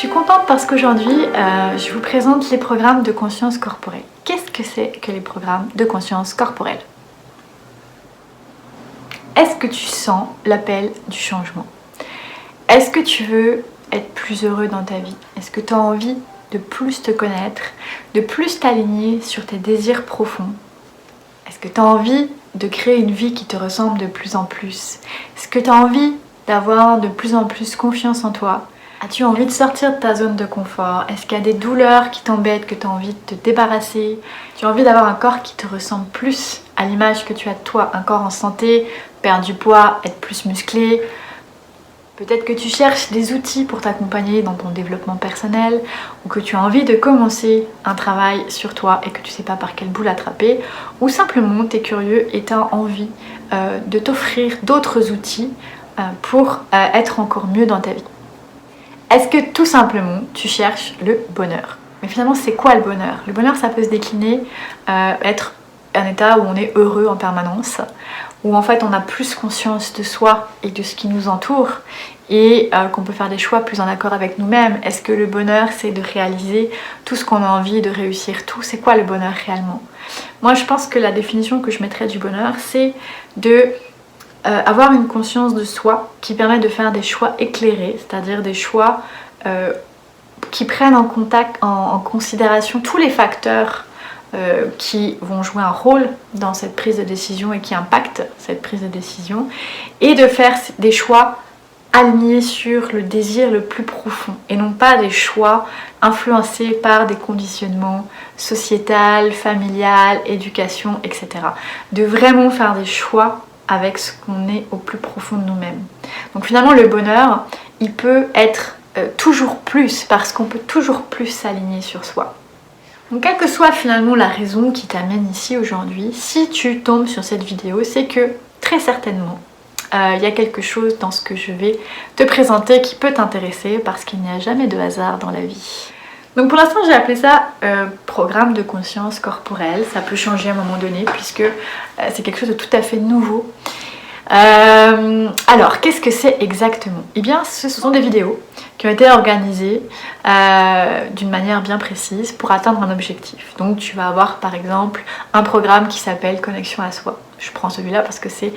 suis contente parce qu'aujourd'hui, je vous présente les programmes de conscience corporelle. Qu'est-ce que c'est que les programmes de conscience corporelle? Est-ce que tu sens l'appel du changement? Est-ce que tu veux être plus heureux dans ta vie? Est-ce que tu as envie de plus te connaître, de plus t'aligner sur tes désirs profonds? Est-ce que tu as envie de créer une vie qui te ressemble de plus en plus? Est-ce que tu as envie d'avoir de plus en plus confiance en toi? As-tu envie de sortir de ta zone de confort? Est-ce qu'il y a des douleurs qui t'embêtent, que tu as envie de te débarrasser? Tu as envie d'avoir un corps qui te ressemble plus à l'image que tu as de toi, un corps en santé, perdre du poids, être plus musclé. Peut-être que tu cherches des outils pour t'accompagner dans ton développement personnel, ou que tu as envie de commencer un travail sur toi et que tu ne sais pas par quel bout l'attraper, ou simplement tu es curieux et tu as envie de t'offrir d'autres outils pour être encore mieux dans ta vie. Est-ce que tout simplement tu cherches le bonheur? Mais finalement, c'est quoi le bonheur? Le bonheur, ça peut se décliner, être un état où on est heureux en permanence, où en fait on a plus conscience de soi et de ce qui nous entoure et qu'on peut faire des choix plus en accord avec nous-mêmes. Est-ce que le bonheur, c'est de réaliser tout ce qu'on a envie, de réussir tout? C'est quoi le bonheur réellement? Moi, je pense que la définition que je mettrais du bonheur, c'est de avoir une conscience de soi qui permet de faire des choix éclairés, c'est-à-dire des choix qui prennent en considération tous les facteurs qui vont jouer un rôle dans cette prise de décision et qui impactent cette prise de décision, et de faire des choix alignés sur le désir le plus profond et non pas des choix influencés par des conditionnements sociétals, familiales, éducation, etc. De vraiment faire des choix avec ce qu'on est au plus profond de nous-mêmes. Donc finalement, le bonheur, il peut être toujours plus, parce qu'on peut toujours plus s'aligner sur soi. Donc quelle que soit finalement la raison qui t'amène ici aujourd'hui, si tu tombes sur cette vidéo, c'est que très certainement il y a quelque chose dans ce que je vais te présenter qui peut t'intéresser, parce qu'il n'y a jamais de hasard dans la vie. Donc pour l'instant, j'ai appelé ça programme de conscience corporelle. Ça peut changer à un moment donné puisque c'est quelque chose de tout à fait nouveau. Alors, qu'est-ce que c'est exactement? Eh bien, ce sont des vidéos qui ont été organisées d'une manière bien précise pour atteindre un objectif. Donc tu vas avoir par exemple un programme qui s'appelle Connexion à soi. Je prends celui-là parce que c'est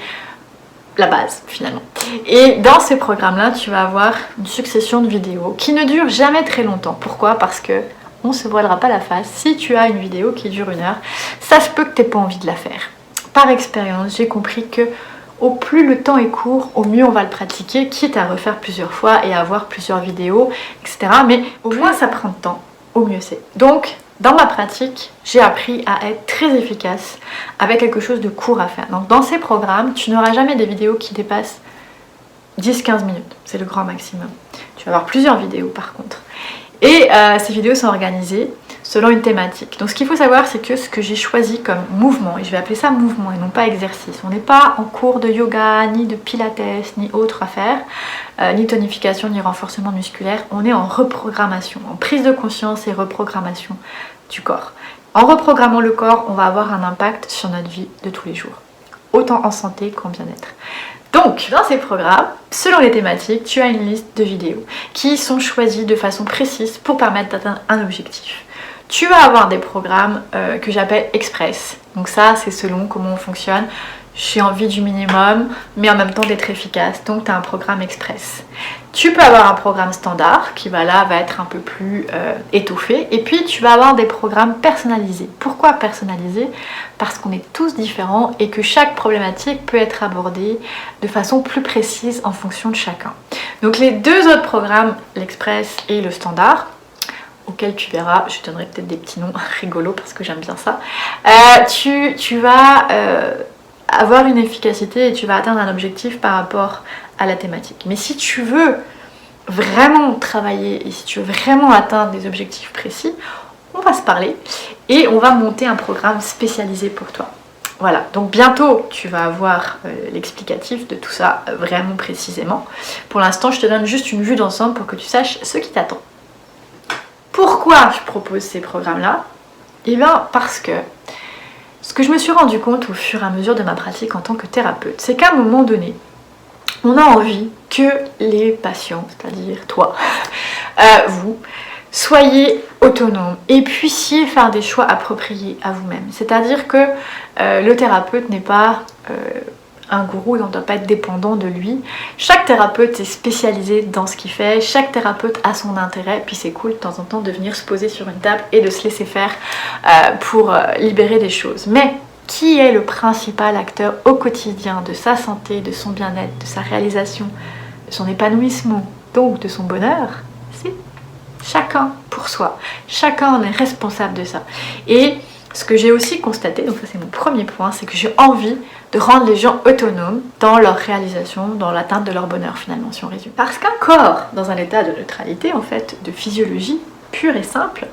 la base finalement. Et dans ces programmes-là, tu vas avoir une succession de vidéos qui ne durent jamais très longtemps. Pourquoi? Parce que on se voilera pas la face. Si tu as une vidéo qui dure 1 heure, ça se peut que tu n'aies pas envie de la faire. Par expérience, j'ai compris que au plus le temps est court, au mieux on va le pratiquer, quitte à refaire plusieurs fois et à avoir plusieurs vidéos, etc. Mais au moins ça prend de temps, au mieux c'est. Donc, dans ma pratique, j'ai appris à être très efficace avec quelque chose de court à faire. Donc dans ces programmes, tu n'auras jamais des vidéos qui dépassent 10-15 minutes. C'est le grand maximum. Tu vas avoir plusieurs vidéos par contre. Et ces vidéos sont organisées selon une thématique. Donc ce qu'il faut savoir, c'est que ce que j'ai choisi comme mouvement, et je vais appeler ça mouvement et non pas exercice. On n'est pas en cours de yoga, ni de pilates, ni autre à faire, ni tonification, ni renforcement musculaire. On est en reprogrammation, en prise de conscience et reprogrammation du corps. En reprogrammant le corps, on va avoir un impact sur notre vie de tous les jours, autant en santé qu'en bien-être. Donc, dans ces programmes, selon les thématiques, tu as une liste de vidéos qui sont choisies de façon précise pour permettre d'atteindre un objectif. Tu vas avoir des programmes que j'appelle express. Donc ça, c'est selon comment on fonctionne. J'ai envie du minimum, mais en même temps d'être efficace. Donc tu as un programme express. Tu peux avoir un programme standard qui va être un peu plus étoffé. Et puis tu vas avoir des programmes personnalisés. Pourquoi personnalisés? Parce qu'on est tous différents et que chaque problématique peut être abordée de façon plus précise en fonction de chacun. Donc les 2 autres programmes, l'express et le standard, auquel tu verras, je te donnerai peut-être des petits noms rigolos parce que j'aime bien ça, tu vas avoir une efficacité et tu vas atteindre un objectif par rapport à la thématique. Mais si tu veux vraiment travailler et si tu veux vraiment atteindre des objectifs précis, on va se parler et on va monter un programme spécialisé pour toi. Voilà, donc bientôt tu vas avoir l'explicatif de tout ça vraiment précisément. Pour l'instant, je te donne juste une vue d'ensemble pour que tu saches ce qui t'attend. Pourquoi je propose ces programmes-là? Eh bien parce que ce que je me suis rendu compte au fur et à mesure de ma pratique en tant que thérapeute, c'est qu'à un moment donné, On a envie que les patients, c'est-à-dire toi, vous, soyez autonome et puissiez faire des choix appropriés à vous-même. C'est-à-dire que le thérapeute n'est pas un gourou et on ne doit pas être dépendant de lui. Chaque thérapeute est spécialisé dans ce qu'il fait, chaque thérapeute a son intérêt, puis c'est cool de temps en temps de venir se poser sur une table et de se laisser faire pour libérer des choses. Mais qui est le principal acteur au quotidien de sa santé, de son bien-être, de sa réalisation, de son épanouissement, donc de son bonheur? C'est chacun pour soi. Chacun en est responsable de ça. Et ce que j'ai aussi constaté, donc ça c'est mon premier point, c'est que j'ai envie de rendre les gens autonomes dans leur réalisation, dans l'atteinte de leur bonheur finalement, si on résume. Parce qu'un corps dans un état de neutralité, en fait, de physiologie pure et simple,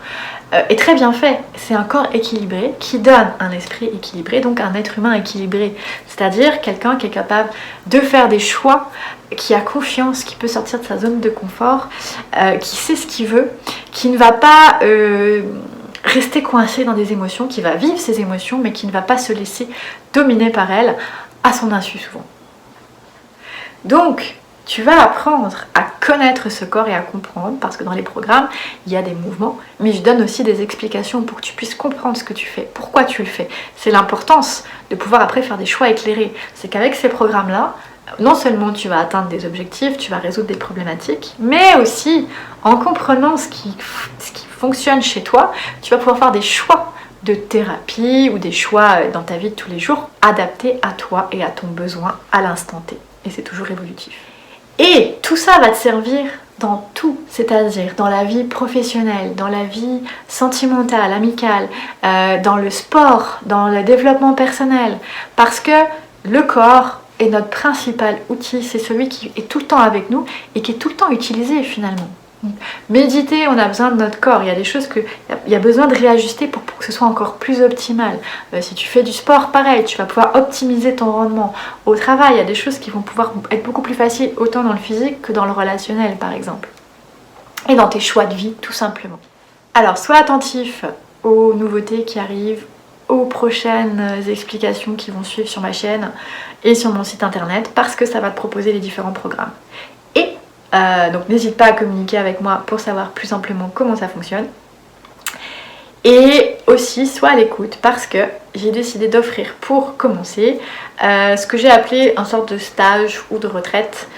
est très bien fait. C'est un corps équilibré qui donne un esprit équilibré, donc un être humain équilibré. C'est-à-dire quelqu'un qui est capable de faire des choix, qui a confiance, qui peut sortir de sa zone de confort, qui sait ce qu'il veut, qui ne va pas rester coincé dans des émotions, qui va vivre ses émotions, mais qui ne va pas se laisser dominer par elles, à son insu souvent. Donc, tu vas apprendre à connaître ce corps et à comprendre, parce que dans les programmes, il y a des mouvements, mais je donne aussi des explications pour que tu puisses comprendre ce que tu fais, pourquoi tu le fais. C'est l'importance de pouvoir après faire des choix éclairés. C'est qu'avec ces programmes-là, non seulement tu vas atteindre des objectifs, tu vas résoudre des problématiques, mais aussi en comprenant ce qui fonctionne chez toi, tu vas pouvoir faire des choix de thérapie ou des choix dans ta vie de tous les jours adaptés à toi et à ton besoin à l'instant T. Et c'est toujours évolutif. Et tout ça va te servir dans tout, c'est-à-dire dans la vie professionnelle, dans la vie sentimentale, amicale, dans le sport, dans le développement personnel, parce que le corps est notre principal outil, c'est celui qui est tout le temps avec nous et qui est tout le temps utilisé finalement. Méditer, on a besoin de notre corps, il y a des choses qu'il y a besoin de réajuster pour que ce soit encore plus optimal. Si tu fais du sport, pareil, tu vas pouvoir optimiser ton rendement. Au travail, il y a des choses qui vont pouvoir être beaucoup plus faciles autant dans le physique que dans le relationnel par exemple. Et dans tes choix de vie tout simplement. Alors sois attentif aux nouveautés qui arrivent, aux prochaines explications qui vont suivre sur ma chaîne et sur mon site internet parce que ça va te proposer les différents programmes. Donc n'hésite pas à communiquer avec moi pour savoir plus amplement comment ça fonctionne. Et aussi, sois à l'écoute parce que j'ai décidé d'offrir pour commencer ce que j'ai appelé une sorte de stage ou de retraite.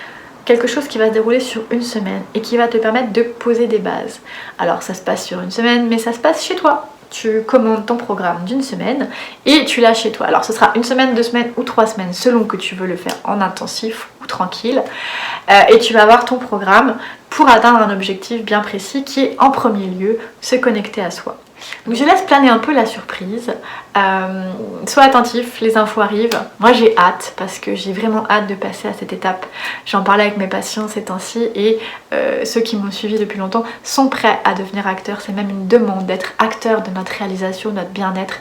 Quelque chose qui va se dérouler sur une semaine et qui va te permettre de poser des bases. Alors ça se passe sur une semaine, mais ça se passe chez toi. Tu commandes ton programme d'une semaine et tu l'as chez toi. Alors ce sera une semaine, 2 semaines ou 3 semaines selon que tu veux le faire en intensif ou tranquille. Et tu vas avoir ton programme pour atteindre un objectif bien précis qui est en premier lieu se connecter à soi. Donc je laisse planer un peu la surprise. Sois attentif, les infos arrivent. Moi j'ai hâte parce que j'ai vraiment hâte de passer à cette étape. J'en parlais avec mes patients ces temps-ci et ceux qui m'ont suivi depuis longtemps sont prêts à devenir acteurs. C'est même une demande d'être acteur de notre réalisation, de notre bien-être,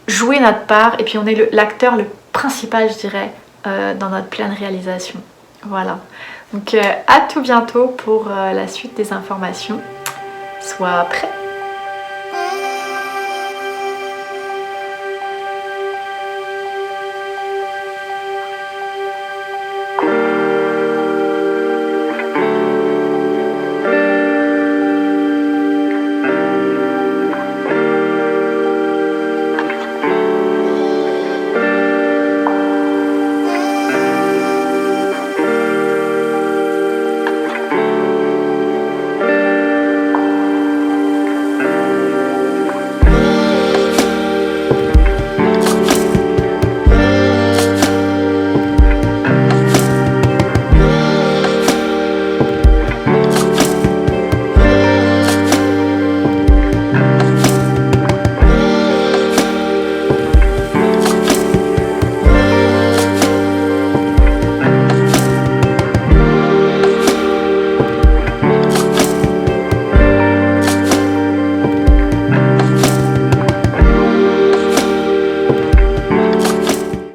jouer notre part et puis on est l'acteur le principal je dirais dans notre pleine réalisation. Voilà. Donc à tout bientôt pour la suite des informations. Sois prêt.